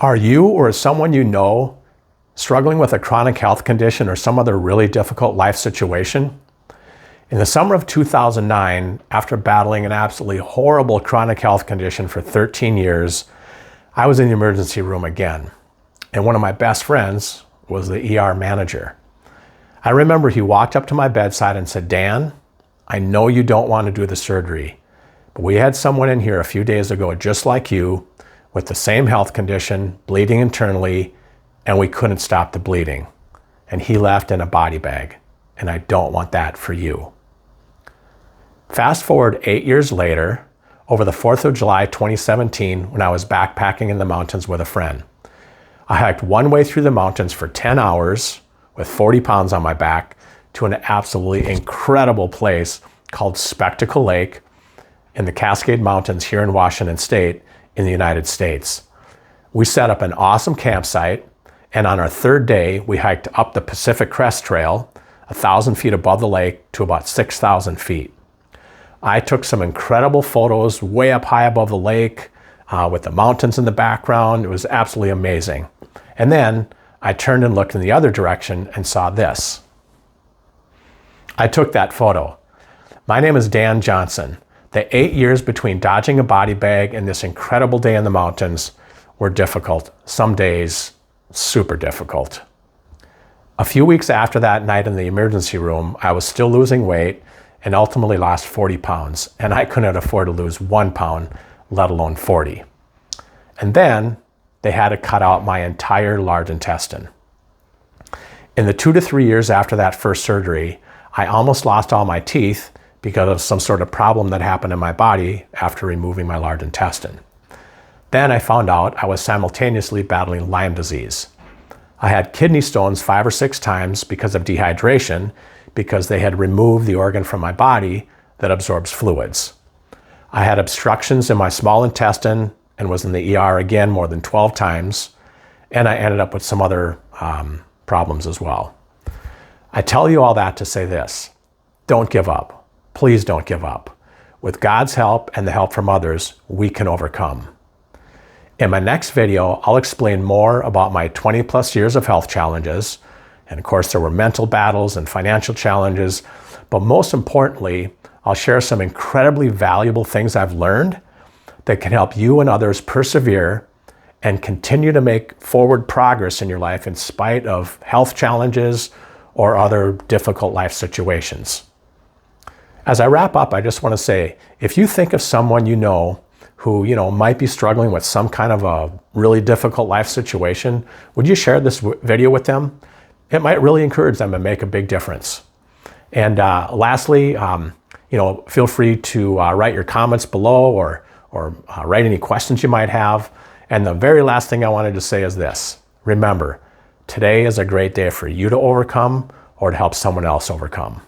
Are you or someone you know struggling with a chronic health condition or some other really difficult life situation? In the summer of 2009, after battling an absolutely horrible chronic health condition for 13 years, I was in the emergency room again. And one of my best friends was the ER manager. I remember he walked up to my bedside and said, "Dan, I know you don't want to do the surgery, but we had someone in here a few days ago just like you with the same health condition, bleeding internally, and we couldn't stop the bleeding. And he left in a body bag, and I don't want that for you." Fast forward 8 years later, over the 4th of July 2017, when I was backpacking in the mountains with a friend. I hiked one way through the mountains for 10 hours with 40 pounds on my back to an absolutely incredible place called Spectacle Lake in the Cascade Mountains here in Washington State in the United States. We set up an awesome campsite, and on our third day, we hiked up the Pacific Crest Trail, 1,000 feet above the lake to about 6,000 feet. I took some incredible photos way up high above the lake with the mountains in the background. It was absolutely amazing. And then I turned and looked in the other direction and saw this. I took that photo. My name is Dan Johnson. The 8 years between dodging a body bag and this incredible day in the mountains were difficult. Some days, super difficult. A few weeks after that night in the emergency room, I was still losing weight and ultimately lost 40 pounds. And I couldn't afford to lose 1 pound, let alone 40. And then they had to cut out my entire large intestine. In the 2 to 3 years after that first surgery, I almost lost all my teeth because of some sort of problem that happened in my body after removing my large intestine. Then I found out I was simultaneously battling Lyme disease. I had kidney stones 5 or 6 times because of dehydration, because they had removed the organ from my body that absorbs fluids. I had obstructions in my small intestine and was in the ER again more than 12 times, and I ended up with some other problems as well. I tell you all that to say this: don't give up. Please don't give up. With God's help and the help from others, we can overcome. In my next video, I'll explain more about my 20 plus years of health challenges. And of course, there were mental battles and financial challenges. But most importantly, I'll share some incredibly valuable things I've learned that can help you and others persevere and continue to make forward progress in your life in spite of health challenges or other difficult life situations. As I wrap up, I just want to say, if you think of someone you know who might be struggling with some kind of a really difficult life situation, would you share this video with them? It might really encourage them and make a big difference. And lastly, feel free to write your comments below or write any questions you might have. And the very last thing I wanted to say is this: remember, today is a great day for you to overcome or to help someone else overcome.